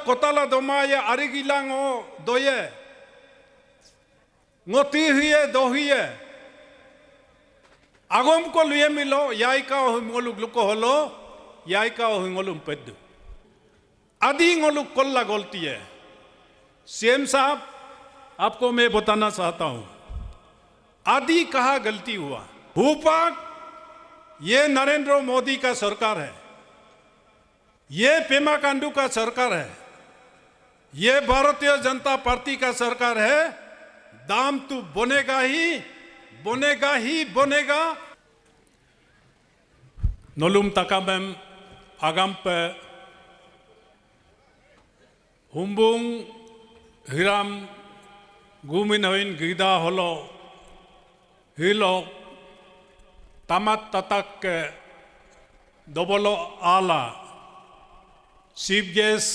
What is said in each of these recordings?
kotala domaye arigilango doye ngoti hiye dohiye agom ko liye milo yaika ngolu gluko holo yaika ngolum peddu आदि ngoluk कोल्ला गलती है CM साहब आपको मैं बताना चाहता हूं आदि कहाँ गलती हुआ भूपाक ये नरेंद्र मोदी का सरकार है ये पेमा खांडू का सरकार है ये भारतीय जनता पार्टी का सरकार है दाम तो बनेगा ही बनेगा नोलुम तकामेम आगाम पे हुम्बुंग हिराम गुमिन होइन गिदा हलो हिलो तामात ततक के दोबलो आला चीफ गेस्ट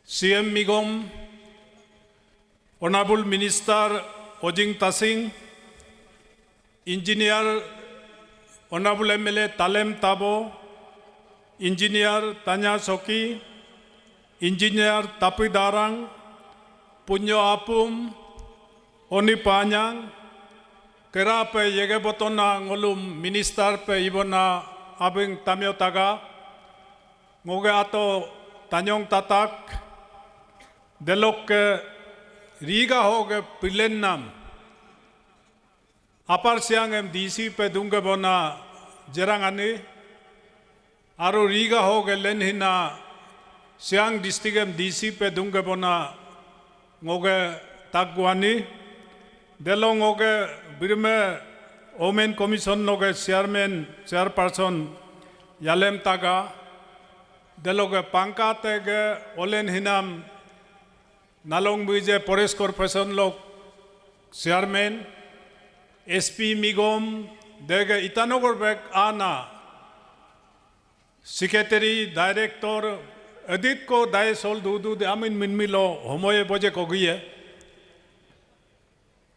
सीएम मिगम honourable minister Ojing Tasing engineer honourable MLA Talem Tabo engineer Tanya Soki engineer tapi darang punyo apum oni panyang kera pe yege botona ngolum minister pe ibona abing tamyo taga ngoge ato tanyong tatak delok ke riga hoge pilen nam apar siang em dc pe dunge bona jerangani aro riga hoge lenhina Siang district DC पे दूंगे बोना ngoge tagwani delo ngoge birme omen commission noge chairperson yalem taga deloge pangkate ge olen hinam nalong buje forest corporation lok chairman sp migom dege itanogor bek ana secretary director Adit को दाय soul Dudu दे अमीन मिनमिलो होमोये बोजे को गई है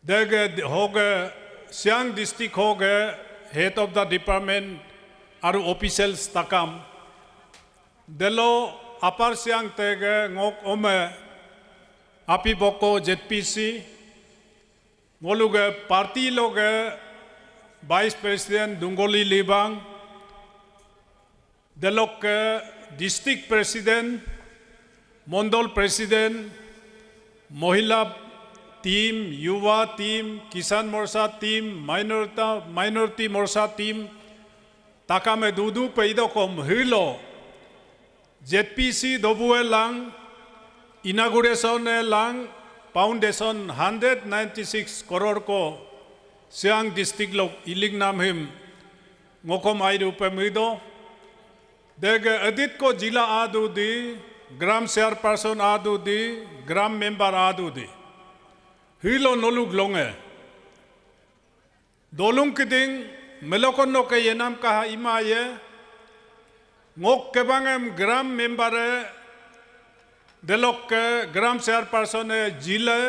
देगे हो गए Siang district हो गए हेड ऑफ द डिपार्टमेंट आरु ऑफिशियल्स तकाम देलो अपर सियांग तेगे ngok ओमे आपी बोको जेडपीसी मोलुगे पार्टी लोगे वाइस प्रेसिडेंट दुंगोली लिबांग देलोक के डिस्ट्रिक्ट प्रेसिडेंट मंडल प्रेसिडेंट महिला टीम युवा टीम किसान मोर्चा टीम माइनॉरिटी मोर्चा टीम ताका में दूदू पैदो कम हिलो जेडपीसी दोबुए लांग इनागुरेशन लांग फाउंडेशन 196 करोड़ को सियांग डिस्ट्रिक्ट लोग इलिंग नाम हिम मोकम आई रूपे मिदो देगे अदित को जिला आदू दी ग्राम चेयरपर्सन आदू दी ग्राम मेंबर आदू दी हिलो नोलुग लोंगे दोलुंग किदिंग मेलोकोन्नो के ये नाम कहा इमा ये ngok केबांगम ग्राम मेंबर देलोक के ग्राम चेयरपर्सन जिले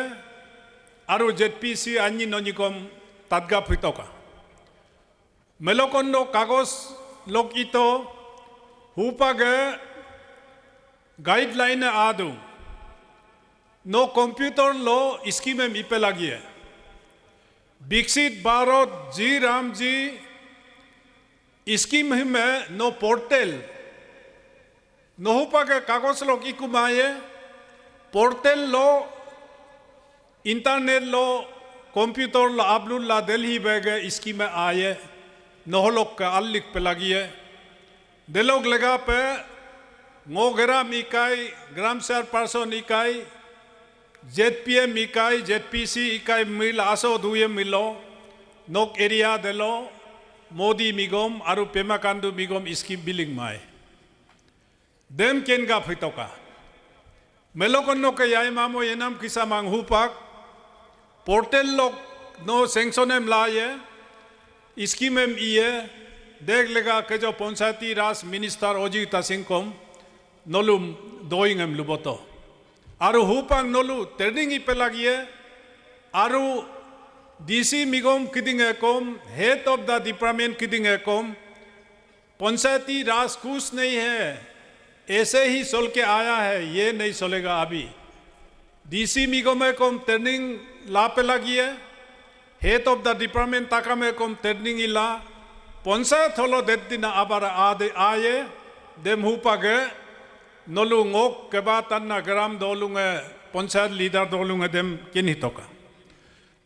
आरु जेडपीसी अन्य ननिकम तदगा फितोका मेलोकोन्नो कागज लोक इतो हुपागे गाइडलाइन आदू नो कंप्यूटर लो स्कीम में इपे लगी है विकसित भारत जी राम जी स्कीम में नो पोर्टल नो हुपागे कागज लो की कुमाये पोर्टल लो इंटरनेट लो कंप्यूटर लो अब्दुल्ला दिल्ली बेगे स्कीम में आए नोहलोक का अल्लिक पे लगी है देलोग लगा पे ग्राम इकाई ग्राम चेयरपर्सन इकाई जेडपीएम इकाई जेडपीसी इकाई मिल आसो दुए मिलो नोक एरिया देलो मोदी मिगम आरु पेमा खांडू मिगम स्कीम बिलिंग माए देम केनगा फितोका मेलोकन्नो के याई मामो ये नाम किसा मांग हुपाक पोर्टल लोग नो सेंक्शनेम लाए स्कीमेम इए देख लेगा के जो पंचायती राज मिनिस्टर ओजी तासिंग कोम नोलुम दोइंगम लुबतो आरु हुपांग नोलु ट्रेनिंग इपे लगिए आरु डीसी मिगम किदिंगे कोम हेड ऑफ द डिपार्टमेंट किदिंगे कोम पंचायती राज कुछ नहीं है ऐसे ही सोल के आया है, ये नहीं सोलेगा अभी। डीसी मीगो में कम ट्रेनिंग ला पे लगी है, हेड ऑफ द डिपार्टमेंट ताका में कम ट्रेनिंग इला, पंचायत हलो देदिना आबार आये देम हुपागे नलु ngok keba tanna gram dolunge panchayat leader dolunge dem kini toka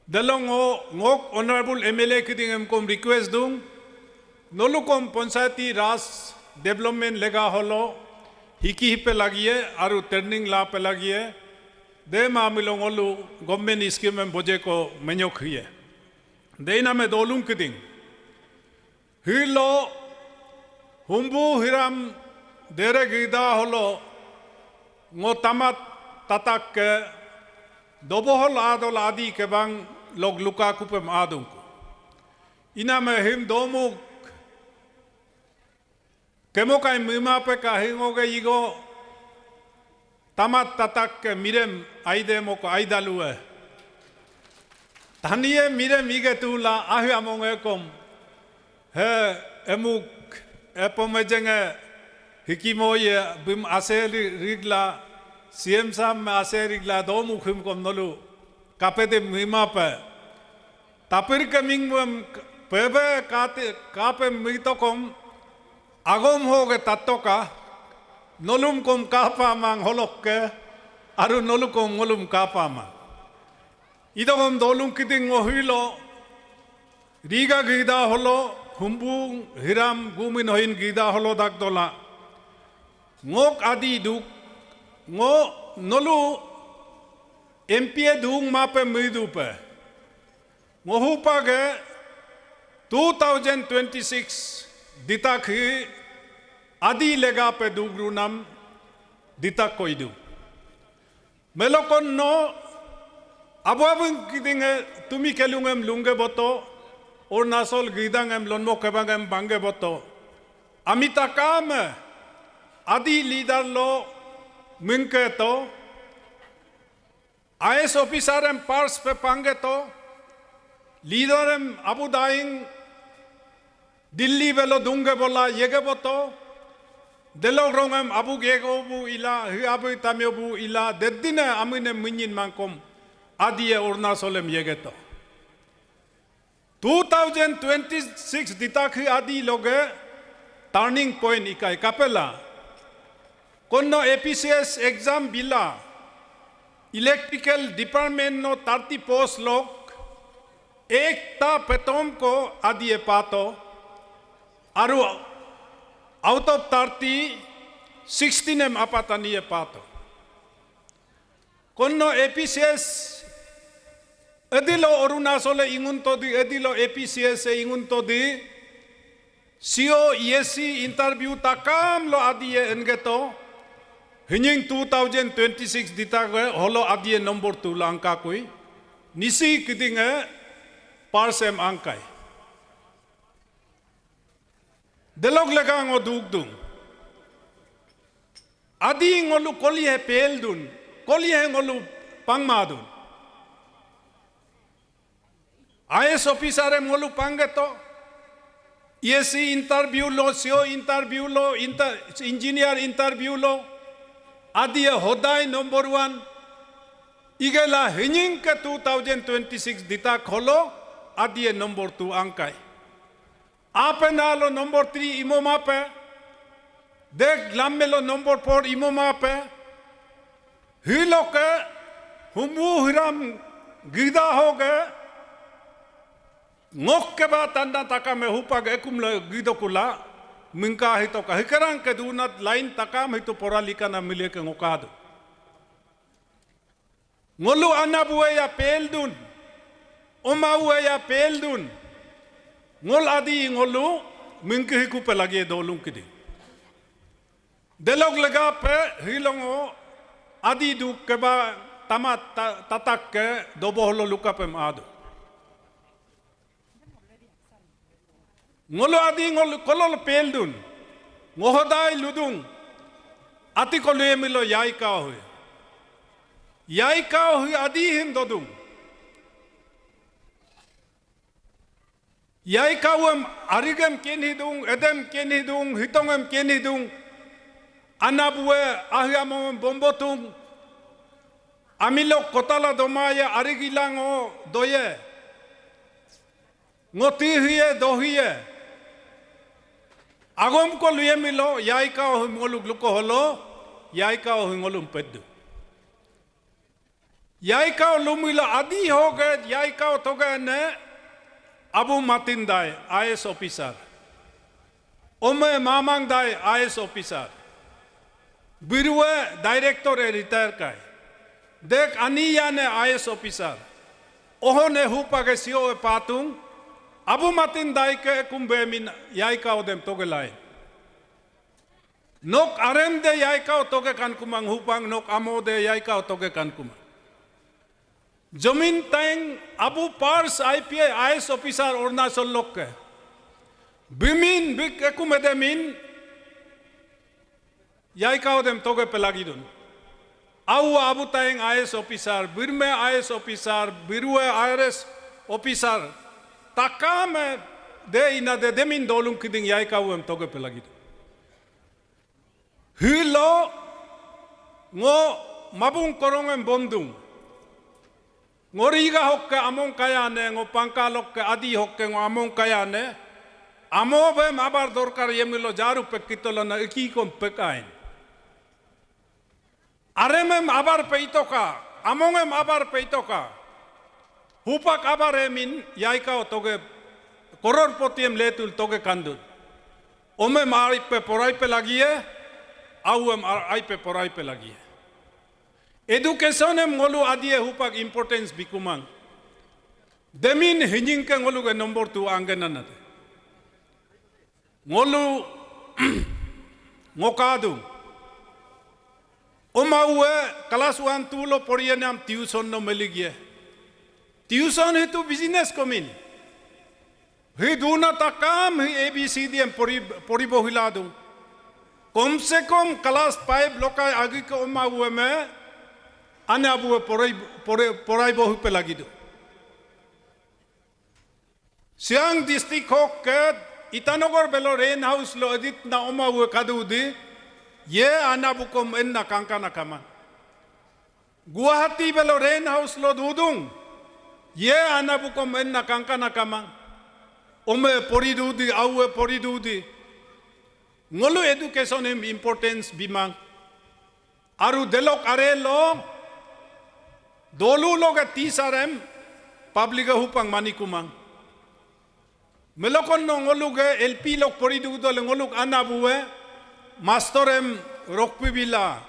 delongo ngok honorable MLA kiting em kom request dung नलु kom पंचायती राज डेवलपमेंट लेगा हलो हिकी हिपे लगिए आरु ट्रेनिंग ला पे लगिए दे मामिलों ओलु गवर्नमेंट स्कीम में बोझे को मेन्यो खिए देना में दोलुं किदिंग हिलो हुम्बू हिराम देरे गिदा हलो ngो तमत ततक के दोबोहल आदोल आदि के बांग लोग लुका कुपे आदों को इना में हिम दोमुक केमो का मीमा पे का हिंगोगे इगो तमत ततक के मिरेम आइदे मो को आइदालु है धनिये मिरेम इगे तुला आहि अमोंगे कोम है एमुक एपोमेजेंगे हिकीमोये बिम आसेरी रिगला सीएम साहब में आसे रिगला दो मुखिम कोम नलु कापेदे मीमा पे तापिर के मिंग पेबे कापे मितो कोम आगोम होगे तत्तो का नलुम कोम कापा मांग होलोक के आरु नलु कोम नलुम कापा मांग इधर कोम दोलुम किदिंग ओहिलो रीगा गिदा होलो हुम्बू हिराम गुमिन होइन गिदा होलो दाग दोला ngok adi duk ngo nolu MP dung mape midu pe ngohu page 2026 ditakhi adi lega pe dugru nam ditak koidu melokon no ababun kidinge tumi kelungem lunge boto or nasol gidangem lonmo kebangem bange boto amita kam आदि leader लो मिंके तो IS officer M parse पे पांगे तो leader M Abu दाइंग Delhi वेलो दूंगे बोला येगे बोतो देलो रोंग M Abu गेगो बू इला ही अबू तमियो बू इला देदिने अमीने मिन्जिन मांकोम आदि ये उड़ना सोलेम येगे तो 2026 दिताखी आदि लोगे टर्निंग पॉइंट इकाई कापेला कोनो APCS एग्जाम बिला इलेक्ट्रिकल डिपार्टमेंट नो 30 पोस्ट लोग एक ता पेतोम को आदिए पातो आरु आउट ऑफ 30 16 एम आपातानिए पातो कोनो APCS एदिलो अरुणाचल इंगुन तो दी एदिलो APCS से इंगुन तो दी CO ESC इंटरव्यू ताकाम लो आदिए एनगे तो हिंजिंग 2026 दिता गए होलो आदिए नंबर 2 लांका कोई निसी किदिंगे पार्सेम अंकाई देलोग लगांगो दूक दूं आदि ngolu कोली है पेल दुन कोली है ngolu पंगमा दुन IS ऑफिसर है ngolu पंगे तो ESC इंटरव्यू लो CO इंटरव्यू लो इंजीनियर इंटरव्यू लो आदि होदाई नंबर 1 इगेला हिंजिंग के 2026 दिता खोलो आदि नंबर 2 अंकाई आपे नालो नंबर 3 इमो मापे देख लामेलो नंबर 4 इमो मापे हिलो के हुम्बू हिराम गिदा हो गए ngok के बाद तंदा तका में हुपा गए कुमले गिदो कुला मिंका ही तो कहीं करांग के दूनत लाइन तकाम ही तो पढ़ा लिखा ना मिले के ngoकाद ngolu anabuwe या पेल दून ओमाउwe या पेल दून ngol आदि ngolu मिंके ही कुपे लगे दोलुं किदी देलोग लगा पे हिलोंगो आदि दुख के बा तमा ततक के दोबोहलो लुका पे मादो ngolo adi ngol kolol peldun ngohodai ludung ati ko lemilo yai ka hui adi him dodung yai ka arigam ken hidung edem ken hidung hitongem ken hidung anabue ahiamong bombotung amilok kotala domaya arigilango doye ngotihiye dohiye agom ko luye milo yaika o ngoluk luko holo yaika o ngolum peddu yaika o lumilo adi hoge yaika o toge ne Abu Matin dai IS officer ome mamang dai IS officer birue director e retire kai dek aniya ne IS officer ohone hupage sio e patung Abu Matin dai ke kumbe min yaika odem togelai nok arem de yaika toge kan kumang hupang nok amode yaika toge kan kumang Jamin tang Abu Pars IPA IS officer Arunachal lokke bimin bik ekumedemin yaika odem toge pelagidun au Abu tang IS officer birme IS officer birue IRS officer takame de ina de demin dolung kiding yaika uem toge pelagidun hilo ngo mabung korongem bondung ngoriga hokke among kaya ne ngo pangkalokke adi hokke ngo among kaya ne amobe mabar dorkar yemilo jaru pekitolo na ikikom pekain aremem abar peitoka amongem abar peitoka hupak abar emin yaika toge koror potiem letul toge kandun ome mari pe porai pe lagie auem ai pe porai pe lagie education em ngolu adie hupak importance bikumang demin hining ke ngolu ke number 2 angenana ngolu ngokadu omawe kelas 1 2 lo porienam tuition no meligie tuition itu business komin hi duna takam hi abcd em poribohiladu कम से कम class 5 लोकाय आगे के ओमा हुए में आने अब हुए पढ़ाई बहु पे लगी दो सियांग डिस्ट्रिक्ट हो के इटानगर बेलो रेन हाउस लो अदित ना ओमा हुए कादू दी ये आना बुको इन ना कांका ना कमान गुवाहाटी बेलो रेन हाउस लो दूधुंग ये आना बुको इन ना कांका ना कमान ओमे पढ़ी दूधी आउए पढ़ी दूधी ngolu education em importance bimang aru delok are lo dolu loga tisarem public hupang manikumang melokon no ngolu ge lp lok poridu dol ngoluk anabuwe masterem rokpibila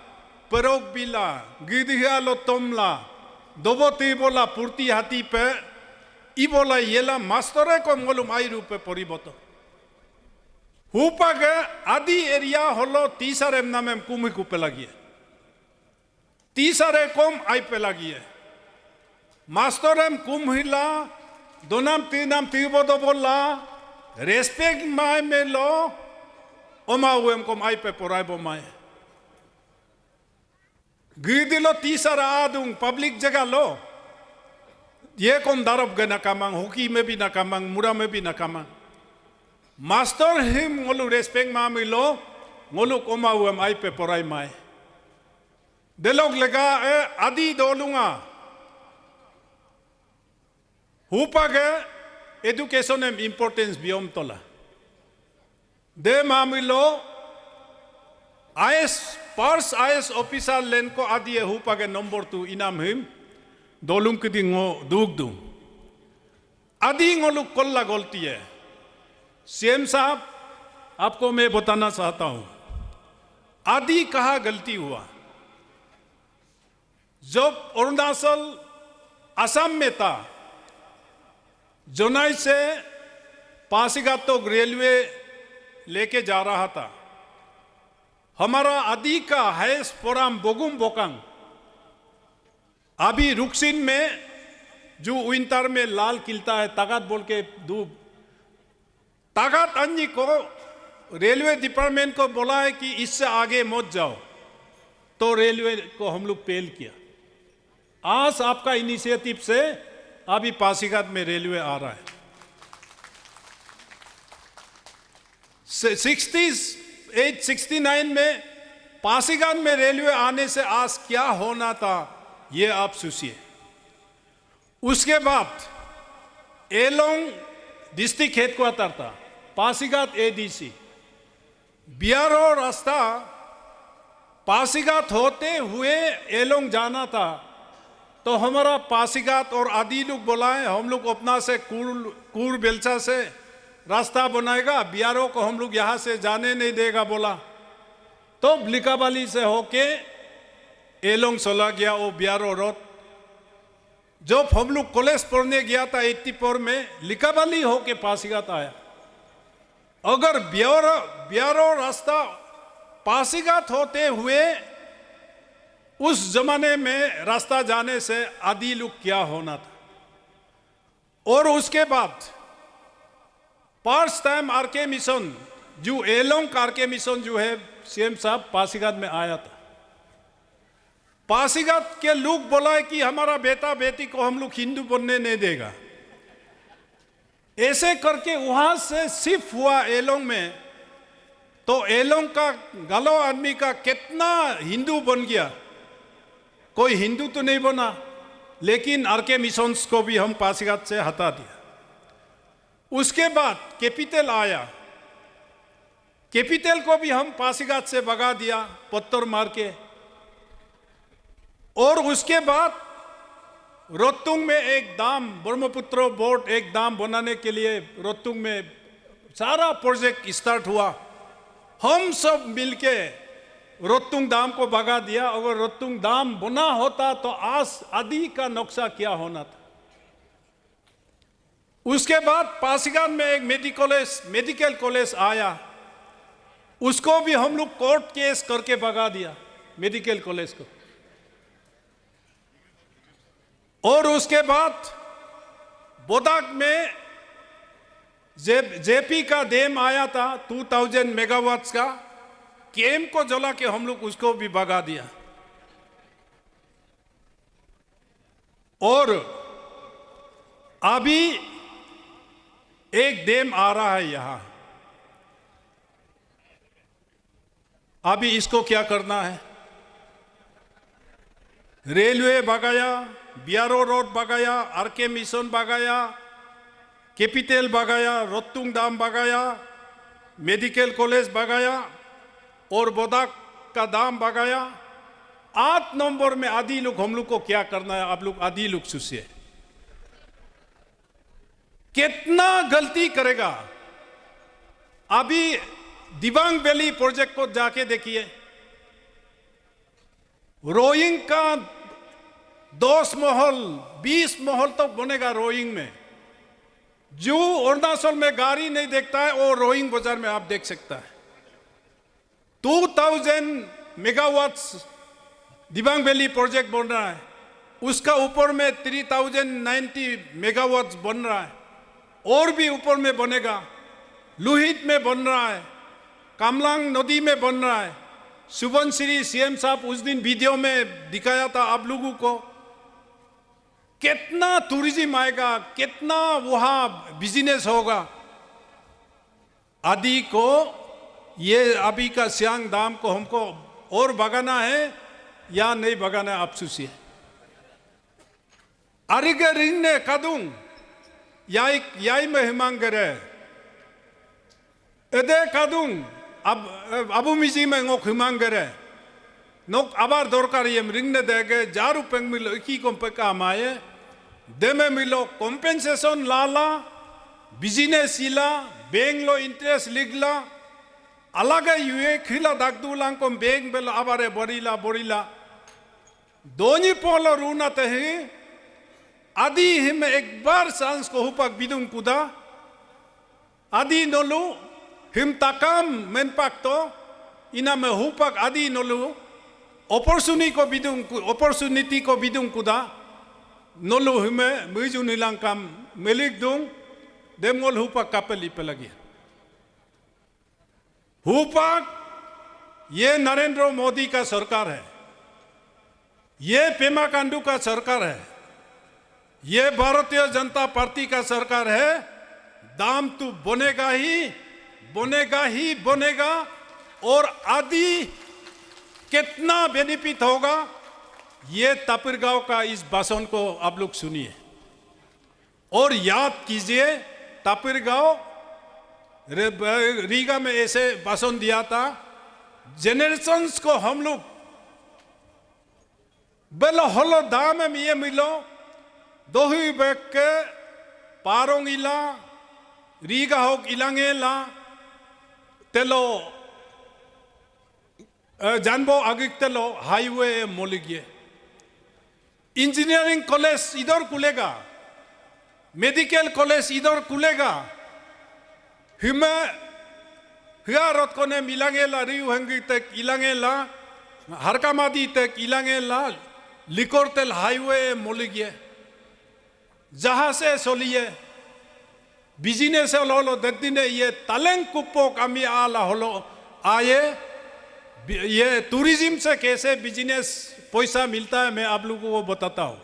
perok bila gidhiya lo tomla doboti bola purti hati pe ibola yela mastore ko ngolum ai rupe poriboto Hupage adi area holo tisarem namem kumi ku pelagie. Tisare kom ai pelagie. Masterem kum hila donam tinam tibodo bolla respect mai melo oma uem kom ai pe porai bo mai. Gidilo tisara adung public jaga lo. Ye kom darab gana kamang hoki me bi na kamang mura me bi na kamang. Master him ngolu respect mamilo ngolu koma uem ai pe porai mai delog lega adi dolunga hupage education em importance biom tola de mamilo IS pars IS officer len ko adi hupage number 2 inam him dolung kidi ngo dugdum adi ngolu kolla golti hai CM साहब आपको मैं बताना चाहता हूं आदि कहा गलती हुआ जब अरुणाचल असम में था जोनाई से पासीघाट तक रेलवे लेके जा रहा था हमारा आदि का हैस पोराम बोगुम बोकांग अभी रुकसिन में जो विंटर में लाल खिलता है ताकत बोल के धूप ताकत अन्य को रेलवे डिपार्टमेंट को बोला है कि इससे आगे मत जाओ तो रेलवे को हम लोग पेल किया आज आपका इनिशिएटिव से अभी पासीघाट में रेलवे आ रहा है 69 में पासीघाट में रेलवे आने से आज क्या होना था ये आप सोचिए। उसके बाद एलोंग डिस्ट्रिक्ट हेडक्वार्टर था, पासीघाट एडीसी, बीआरओ रास्ता पासीघाट होते हुए एलोंग जाना था। तो हमारा पासीघाट और आदि लोग बुलाए, हम लोग अपना से कूर बेलचा से रास्ता बनाएगा, बीआरओ को हम लोग यहाँ से जाने नहीं देगा बोला। तो लिकाबाली से होके एलोंग चला गया वो बीआरओ रोड। जब हम लोग कॉलेज पढ़ने गया था 84 में, लिकाबाली होके पासीघाट आया। अगर बीआरओ रास्ता पासीघाट होते हुए उस जमाने में रास्ता जाने से आदि लोग क्या होना था। और उसके बाद फर्स्ट टाइम आरके मिशन जो एलोंग आरके मिशन जो है सीएम साहब पासीघाट में आया था। पासीघाट के लोग बोला कि हमारा बेटा बेटी को हम लोग हिंदू बनने नहीं देगा। ऐसे करके वहां से शिफ्ट हुआ एलोंग में। तो एलोंग का गालो आदमी का कितना हिंदू बन गया, कोई हिंदू तो नहीं बना, लेकिन आरके मिशंस को भी हम पासीघाट से हटा दिया। उसके बाद कैपिटल आया, कैपिटल को भी हम पासीघाट से भगा दिया पत्थर मार के। और उसके बाद रोहतुंग में एक दाम, ब्रह्मपुत्र बोर्ड एक दाम बनाने के लिए रोहतुंग में सारा प्रोजेक्ट स्टार्ट हुआ। हम सब मिलके रोहतुंग दाम को भगा दिया। अगर रोहतुंग दाम बना होता तो आज आदि का नक्शा क्या होना था। उसके बाद पासीघाट में एक मेडिकल कॉलेज आया, उसको भी हम लोग कोर्ट केस करके भगा दिया मेडिकल कॉलेज को। और उसके बाद बोदाक में जेपी का डैम आया था 2000 मेगावाट्स का, केम को जला के हम लोग उसको भी भगा दिया। और अभी एक डैम आ रहा है यहां, अभी इसको क्या करना है। रेलवे भगाया, बीआरओ रोड भगाया, आरके मिशन भगाया, कैपिटल भगाया, रोहतुंग दाम भगाया, मेडिकल कॉलेज भगाया और बोदाक का दाम भगाया। 8 नंबर में आदि लोग, हम लोग को क्या करना है आप लोग आदि लोग सोचिए। कितना गलती करेगा। अभी दिबांग वैली प्रोजेक्ट को जाके देखिए, रोइंग का 10 महल 20 महल तो बनेगा रोइंग में। जो अरुणाचल में गाड़ी नहीं देखता है वो रोइंग बाजार में आप देख सकता है। 2000 मेगावाट्स दिबांग वैली प्रोजेक्ट बन रहा है, उसका ऊपर में 3090 मेगावाट्स बन रहा है, और भी ऊपर में बनेगा। लुहित में बन रहा है, कामलांग नदी में बन रहा है। सुबनसिरी सीएम साहब उस दिन वीडियो में दिखाया था आप लोगों को। कितना टूरिज्म आएगा, कितना वहां बिजनेस होगा। आदि को ये अभी का सियांग दाम को हमको और भगाना है या नहीं भगाना है आप सोचिए। अरिगे रिंग ने कदूंग याई में हिमांगरे एदे कदूंग अब अबू मिजी में ngok हिमांगरे nok abar dorkar yem ring ne dege jaru peng milo iki kompeka amaye deme milo compensation lala business ila bank lo interest ligla alaga yue khila dakdulang kom bank belo abare borila doni polo runa tehi आदि him एक बार सांस को हुपक बिदुंग कुदा आदि नोलू him Takam मेनपाक तो इना में हुपक आदि नोलू opportunity को बिदुंग कुदा नोलू हिमे मुइजु निलांकाम मेलिक दुंग देमोल हुपक कापेली पे लगी। हुपक ये नरेंद्र मोदी का सरकार है, ये पेमा खांडू का सरकार है, ये भारतीय जनता पार्टी का सरकार है। दाम तो बनेगा ही बनेगा। और आदि कितना बेनिफिट होगा, ये तापिरगांव का इस भाषण को आप लोग सुनिए और याद कीजिए। तापिरगांव रीगा में ऐसे भाषण दिया था, जेनरेशंस को हम लोग बेलो हलो दाम में ये मिलो दोही बैग के पारोंग इला रीगा होक इलांगेला तेलो जानबो आगिक तेलो हाईवे मोलिगे इंजीनियरिंग कॉलेज इधर खुलेगा, मेडिकल कॉलेज इधर खुलेगा, हिमे हियारत कोने मिलांगेला रियू हंगी तक इलांगेला हरकामादी तक इलांगेला लिकोरतेल हाईवे मोलिगे जहाँ से सोलिए बिजनेस होलो दत्तिने ये तलेंग कुप्पो कामी आला होलो आए, ये टूरिज्म से कैसे बिजनेस पैसा मिलता है मैं आप लोगों को बताता हूँ।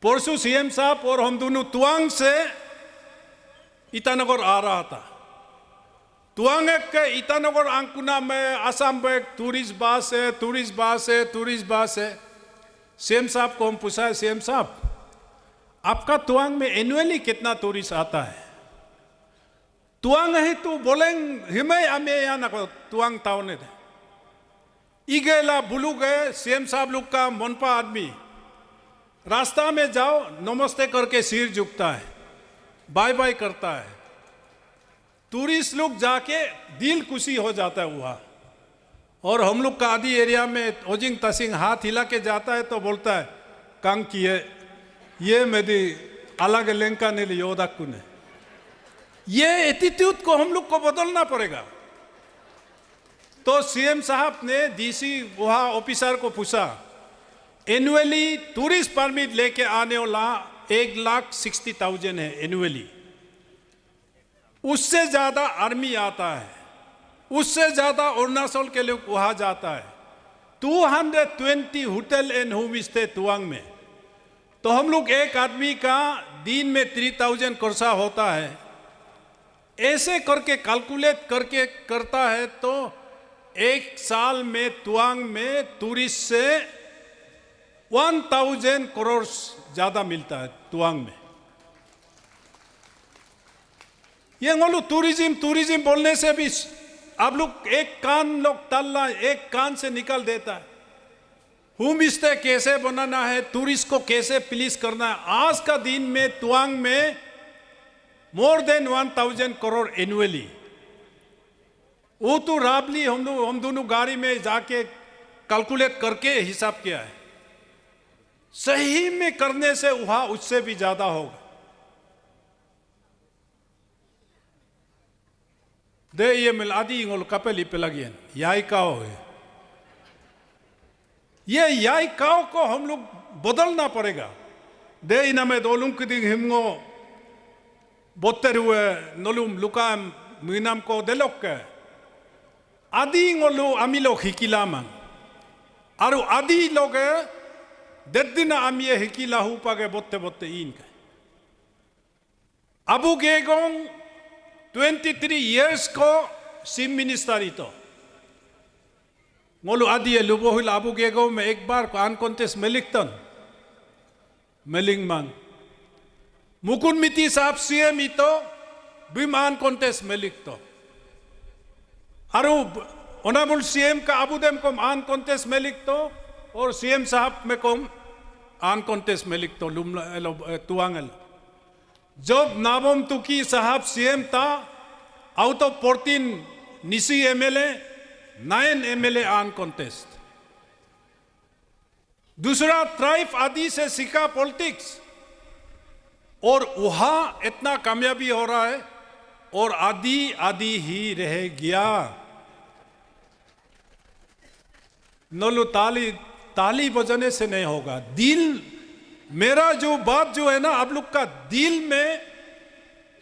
परसों सीएम साहब और हम दोनों तुआंग से ईटानगर आ रहा था। तुआंग के ईटानगर आंकुना में आसाम बैग टूरिस्ट बस है, टूरिस्ट बस है, टूरिस्ट बस है। सीएम साहब को हम पूछा है, सीएम साहब आपका तुआंग में एनुअली कितना टूरिस्ट आता है? तुआंग है तो बोलेंगे हिमे आमे या ना को तुआंग टाउन है इगेला बुलू गए। सीएम साहब लोग का मनपा आदमी रास्ता में जाओ नमस्ते करके सिर झुकता है, बाय बाय करता है। टूरिस्ट लोग जाके दिल खुशी हो जाता है वहाँ। और हम लोग का आदि एरिया में ओजिंग तसिंग हाथ हिला के जाता है तो बोलता है कांग की है ये मेरी अलग लेंका ने योदा कुने। ये एटीट्यूड को हम लोग को बदलना पड़ेगा। तो सीएम साहब ने डीसी वहाँ ऑफिसर को पूछा, एनुअली टूरिस्ट परमिट लेके आने वाला 1,60,000 है एनुअली, उससे ज़्यादा आर्मी आता है, उससे ज़्यादा अरुणाचल के लोग वहाँ जाता है। 220 होटल एंड होम स्टे तुआंग में। तो हम लोग एक आदमी का दिन में 3,000 खर्चा होता है, ऐसे करके कैलकुलेट करके करता है तो एक साल में तुआंग में टूरिस्ट से 1,000 करोड़ ज़्यादा मिलता है तुआंग में। ये बोलो टूरिज्म बोलने से भी आप लोग एक कान लोग तल्ला एक कान से निकल देता है। होम स्टे कैसे बनाना है, टूरिस्ट को कैसे प्लीज करना है। आज का दिन में तुआंग में मोर देन 1,000 करोड़ एनुअली। वो तो राबली हम दोनों गाड़ी में जाके कैलकुलेट करके हिसाब किया है। सही में करने से वहां उससे भी ज्यादा होगा। दे ये मिलादी इंगोल कपेली पे लगी है याई काओ है। ये याई काओ को हम लोग बदलना पड़ेगा। दे इना में दोलुम की दिंग हिमगो बोत्तर हुए नलुम लुकाम मीनाम को देलोक के आदि इंगोलु अमीलो हिकिला मंग आरु आदि लोग देदिना आमिये हिकिला हुपा के बोत्ते बोत्ते इन के अबू गेगोंग 23 years को चीफ मिनिस्टर तो मोलू आदि लुबोहिल अबू गेगो में एक बार को अनकॉन्टेस्ट मेलिकतन मेलिंग मांग मुकुन मिति साहब सीएम तो बिम अनकॉन्टेस्ट मेलिक तो आरु ऑनरेबल सीएम का अबूदेम को अनकॉन्टेस्ट मेलिक तो और सीएम साहब में को अनकॉन्टेस्ट मेलिक तो तुआंगल। जब नाबम तुकी साहब सीएम था आउट ऑफ 14 निसी एमएलए 9 एमएलए अनकॉन्टेस्ट। दूसरा ट्राइब आदि से सीखा पॉलिटिक्स और वहां इतना कामयाबी हो रहा है और आदि आदि ही रह गया। नोलू ताली ताली बजाने से नहीं होगा। दिल मेरा जो बात जो है ना आप लोग का दिल में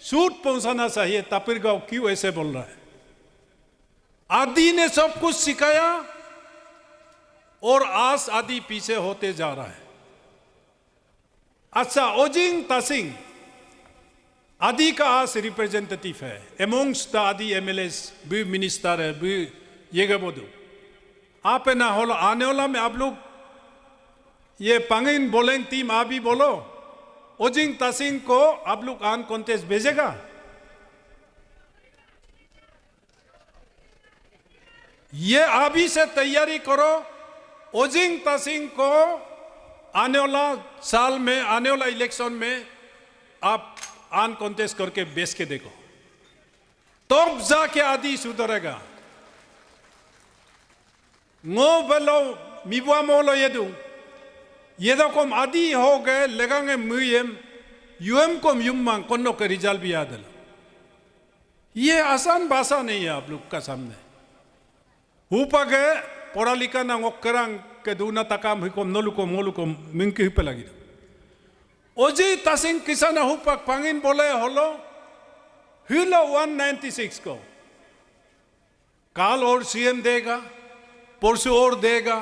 सूट पहुंचाना चाहिए। तापिरगांव क्यों ऐसे बोल रहा है? आदि ने सब कुछ सिखाया और आज आदि पीछे होते जा रहा है। अच्छा ओजिंग तासिंग आदि का आज रिप्रेजेंटेटिव है एमोंग्स द आदि एमएलएस भी मिनिस्टर है भी ये बोधु आप है ना हो आने वाला में आप लोग ये पंगिन बोलेंगे टीम आप भी बोलो, ओजिंग तसिंग को आप लोग आन कॉन्टेस्ट भेजेगा। ये अभी से तैयारी करो, ओजिंग तसिंग को आने वाला साल में, आने वाला इलेक्शन में आप आन कॉन्टेस्ट करके बेच के देखो, तब जाके आदि सुधरेगा। ngô velo mi bua mo lo yedo kom adi हो गए लगांगे मुयम यूएम को युम्मांग कोनो के रिजल्ट भी याद है। ये आसान भाषा नहीं है आप लोग का सामने। ऊपर गए पढ़ा लिखा ना ओकरांग के दूना तकाम ही को नलु को मोलु को मिंकी ही पे लगी। ओजी तसिंग किसान ऊपर पंगिन बोले होलो हिलो 196 को काल और सीएम देगा, परसों और देगा।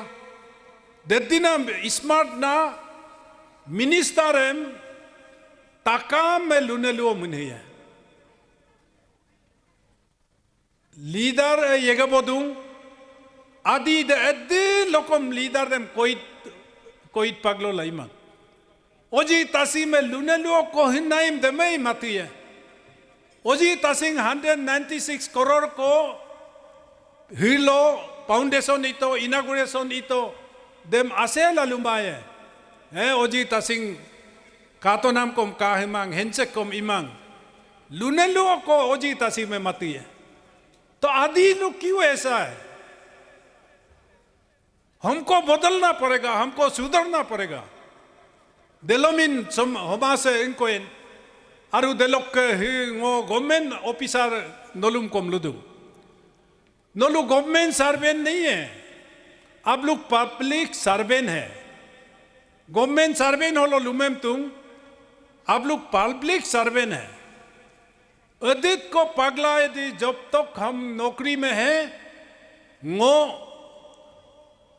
देदिना स्मार्ट ना मिनिस्टर एम ताकाम में लुने लुओ मुन्हे है। लीडर ये क्या बोलूं? आदि दे एद्दी लोकम लीडर देम कोई पगलो लाइमा। ओजी तासी में लुने लुओ को हिन्नाइम दे में ही माती है। ओजी तासिंग 196 करोड़ को हिलो फाउंडेशन इतो इनागुरेशन इतो देम आसे लालुमाये है। ओजी तासिंग कातो नाम कोम काहिमांग हेंचेक कोम इमांग लुने लुओ को ओजी तासी में माती है। तो आदि लोग क्यों ऐसा है? हमको बदलना पड़ेगा, हमको सुधरना पड़ेगा। देलोमिन सम हमा से इनको इन आरु देलोक के हिंगो गवर्नमेंट ऑफिसर नलुम कोम लुदु नलु गवर्नमेंट सर्वेंट नहीं है, आप लोग पब्लिक सर्वेंट है। गवर्नमेंट सर्वेंट होलो लुमेम तुम, आप लोग पब्लिक सर्वेंट है। अदित को पगला यदि जब तक हम नौकरी में हैं ngो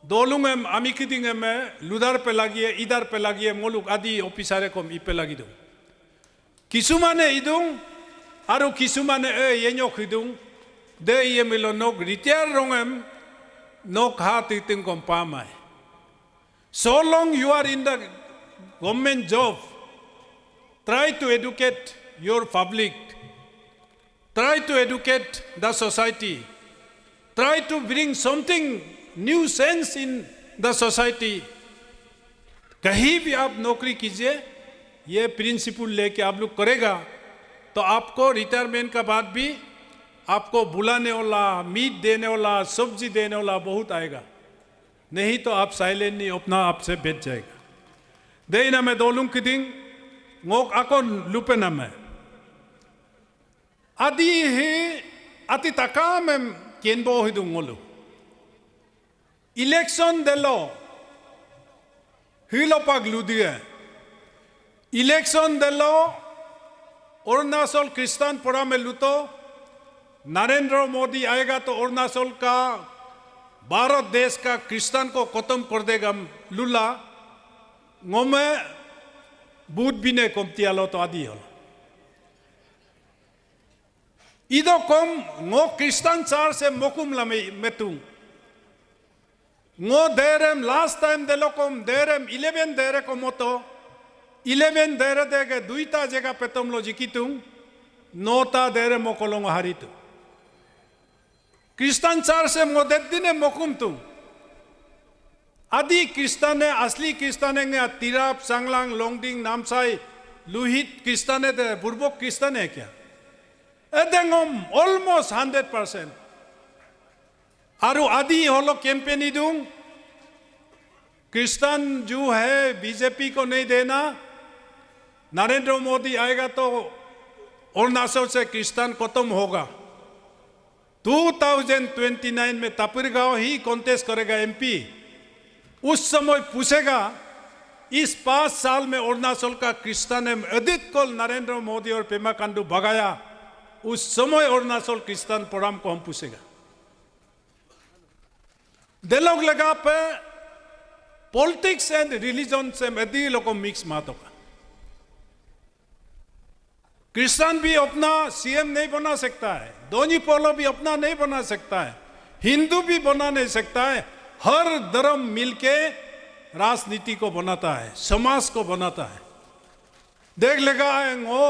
दोलुंग में आमिकी दिंगे में लुदार पे लगी है, इधर पे लगी है, मोलुक आदि ऑफिसर को इपे लगी दो। किसुमाने इदुंग आरु किसुमाने ये न्योक इदुंग दे ये मिलो नोक रिटायर रोंगेम नोक हाथ इतिंग को पामाय। So long you are in the government job, try to educate your public, try to educate the society, try to bring something new sense in the society. कहीं भी आप नौकरी कीजिए, ये प्रिंसिपल लेके आप लोग करेगा तो आपको रिटायरमेंट का बाद भी आपको बुलाने वाला, मीट देने वाला, सब्जी देने वाला बहुत आएगा। नहीं तो आप साइलेंट नहीं अपना आपसे बेच जाएगा। दे ना मैं दोलुंग की दिन ngok ako lupe na me adi he ati takamem kienbo hidung ngolu election delo hilo pag ludie election delo Arunachal क्रिस्तान पड़ा में लुतो नरेंद्र मोदी आएगा तो अरुणाचल का भारत देश का क्रिस्तान को खत्म कर देगा Lula ngome bud bine kom tialo to adi hol ido kom ngo Christian char se mokum lame metung ngo derem last time delo kom derem 11 dere komoto 11 dere dege duita jega petom lo jikitung nota dere mokolong haritu Christian char se modet dine mokum tu आदि क्रिस्तान है असली क्रिस्तान है तिराप सांगलांग लोंगडिंग नामसाई लुहित क्रिस्तान है बुर्बोक क्रिस्तान है क्या एदेंगम almost 100% आरु आदि होलो campaign इदुंग क्रिस्तान जो है बीजेपी को नहीं देना नरेंद्र मोदी आएगा तो अरुणाचल से क्रिस्तान खत्म होगा 2029 में तापिरगांव ही कॉन्टेस्ट करेगा एमपी उस समय पूछेगा इस 5 साल में अरुणाचल का क्रिस्तान ने अधिक कल नरेंद्र मोदी और पेमा खांडू भगाया उस समय अरुणाचल क्रिस्तान प्रोग्राम को हम पूछेगा दिलोग लगा पे पॉलिटिक्स एंड रिलीजन से मधी लोगों मिक्स मात होगा क्रिस्तान भी अपना सीएम नहीं बना सकता है दोनी पोलो भी अपना नहीं बना सकता है हिंदू भी बना नहीं सकता है हर धर्म मिलके राजनीति को बनाता है, समाज को बनाता है। देख लेगा ngो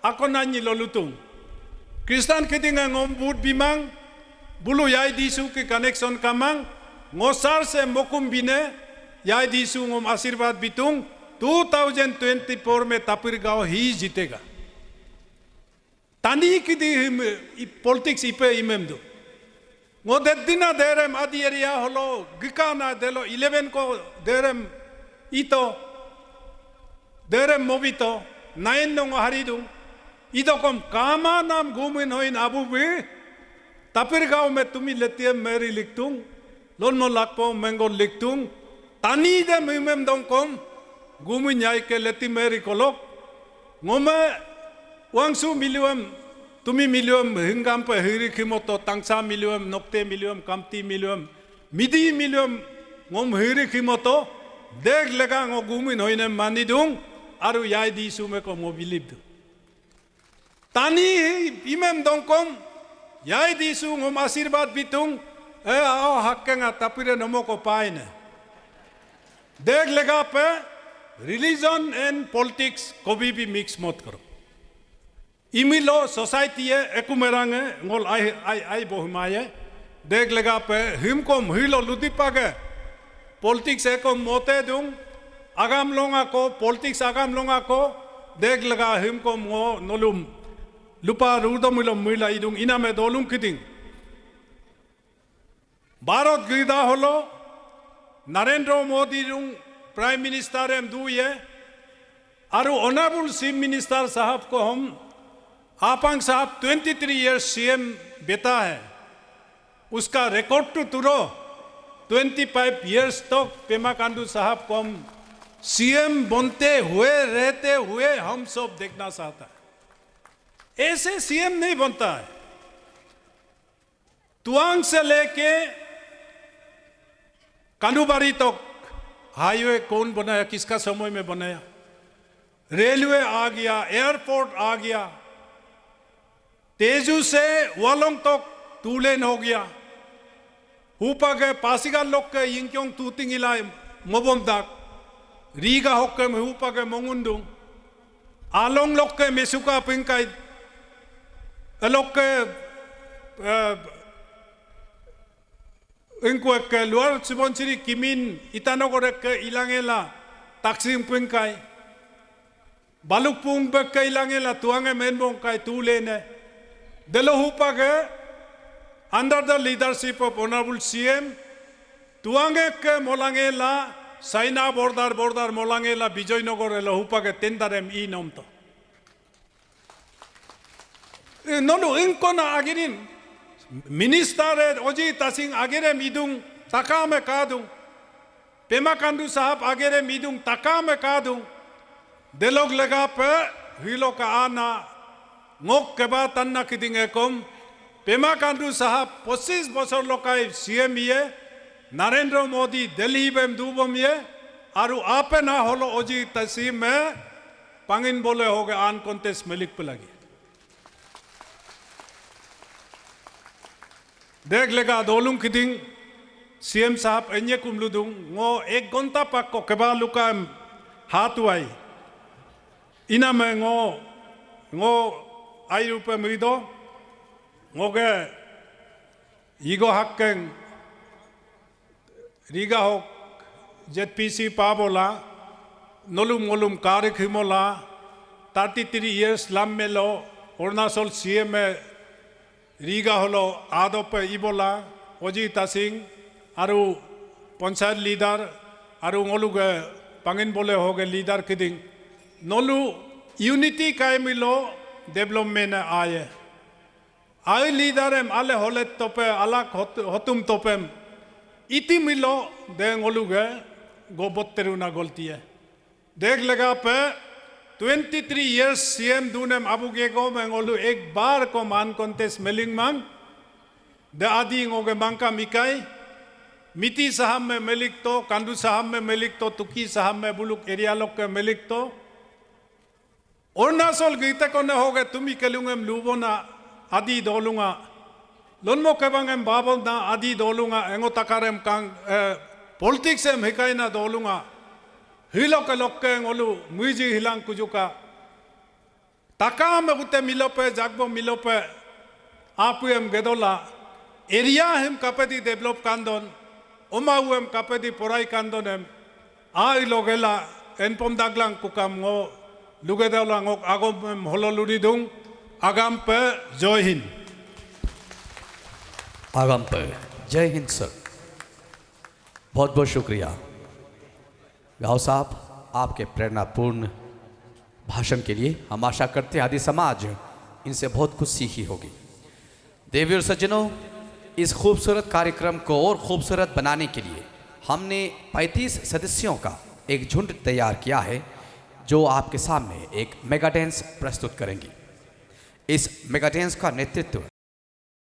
ako nanyi lolutung Kristen kiting ngom bud bimang bulu yai disu ke connection kamang ngosar se mokum bine yai disu ngom आशीर्वाद bitung 2024 में तापिर गांव ही जीतेगा। तानी की दी पॉलिटिक्स इपे इमेम दो वो दिना देरम आदि एरिया होलो गिकाना देलो 11 को देरम इतो देरम मोबितो 9 नोंग हरिदु इतो कम कामा नाम घूमिन होइन आबू भी तापिर गांव में तुम्ही लेतिए मेरी लिखतुं लोन लाखपो मैंगो लिखतुं तानी दे इमेम दों कम घूमिन जाए के लेती मेरी कोलो ngome wangsu milium tumi milium hingam pe hiri khimoto tangsa milium nokte milium kamti milium midi milium ngom hiri khimoto deg lega ngo gumin hoine manidung aru yai di sume ko mobilib tani imem dongkom yai di su ngom आशीर्वाद bitung ao hakkenga tapire nomo ko paine deg lega pe religion and politics कभी भी mix मत करो इमिलो society है एकु मेरांगे ngol ai bohmaye देख लेगा पे हिमको हिलो लुदीपागे पॉलिटिक्स एको मोते दूं आगाम लोंगा को पॉलिटिक्स आगाम लोंगा को देख लगा हिमको मो नोलुम लुपा रुदो मिलो मिला इदुं इना में दोलुं किदिंग भारत गिदा होलो नरेंद्र मोदी दूं प्राइम मिनिस्टर एम दू ये आरु ऑनरेबल चीफ मिनिस्टर साहब को हम आपांग साहब 23 इयर्स सीएम बेटा है उसका रिकॉर्ड टू तुरो 25 इयर्स तक पेमा खांडू साहब को हम सीएम बनते हुए रहते हुए हम सब देखना चाहता है ऐसे सीएम नहीं बनता है तुआंग से लेके कांडूबारी तक हाईवे कौन बनाया किसका समय में बनाया रेलवे आ गया एयरपोर्ट आ गया तेजू से वालोंग तक 2 लेन हो गया ऊपर के पासीगा लोग के यिंक्योंग तूतिंगिला मोबम दाक रीगा होके में ऊपर के मंगुंडुंग आलोंग लोग के मेसुका पिंकाई लोग के इनको एक luar Subansiri kimin itano korek ke ilangela taksim pengkai baluk pung bek ke ilangela tuange menbong kai tulene delo hupa ke under the leadership of honorable CM tuange ke molangela saina bordar molangela Bijoynagar elo hupa ke tendarem I nomto nonu inkona agirin minister Oji Tasing आगेरे मिदुंग तका में कादुंग पेमा खांडू साहब आगेरे मिदुंग तका में कादुंग देलोग लगा पे हिलो का आना ngok के बाद तन्ना किदिंगे कम पेमा खांडू साहब 25 बছর लोकाय सीएम ये नरेंद्र मोदी दिल्ली बेम दूबम ये आरु आपे ना होलो ओजी तसीम में पांगिन बोले हो गए आन कॉन्टेस्ट मलिक पे लगी देख लेगा दोलुं किदिंग सीएम साहब अन्य कुमलुदुं ngो 1 घंटा पाक को केबा लुका हातुआई इना में ngो आई रुपे मिदो ngोगे इगो हक्कें रीगा हो जेपीसी पाबोला नोलुम कार्य खिमोला 33 इयर्स लाम मेलो अरुणाचल सीएम में रीगा होलो आदोपे इबोला ओजी तासिंग आरु पंचायत लीडर आरु ngoluge पांगिन बोले हो गए लीडर किदिंग नोलु यूनिटी काय मिलो डेवलपमेंट आए आए लीडर एम आले होले तोपे अलग होतुम तोपेम इति मिलो दे ngoluge गोबत्तेरुना गलती है देख लगा पे 23 years CM दुनेम अबुगे को मंगोलु एक बार को मान कॉन्टेस्ट मेलिंग मांग द आदि ngोगे मांका मिकाई मिति साहब में मेलिक तो कांडू साहब में मेलिक तो तुकी साहब में बुलुक एरिया लोग के मेलिक तो अरुणाचल गीते को न हो गए तुम ही कलुंगे लुबोना आदि दोलुंगा lonmo kebang em babon na adi dolunga engo takarem kang politics em hikai na dolunga hilok lokke ngolu muiji hilang kujuka taka me ute milope jagbo milope apu em gedola area hem kapedi develop kandon omau em kapedi porai kandon em ai logela enpom daglang kukam ngo lugedola ngok agom em hololuri dung agam pe जय हिंद आगम पर जय Hind sir, बहुत बहुत शुक्रिया गाँव साहब आपके प्रेरणापूर्ण भाषण के लिए। हम आशा करते हैं आदि समाज इनसे बहुत कुछ सीखी होगी। देवी और सज्जनों, इस खूबसूरत कार्यक्रम को और खूबसूरत बनाने के लिए हमने 35 सदस्यों का एक झुंड तैयार किया है जो आपके सामने एक मेगा डांस प्रस्तुत करेंगी। इस मेगा डांस का नेतृत्व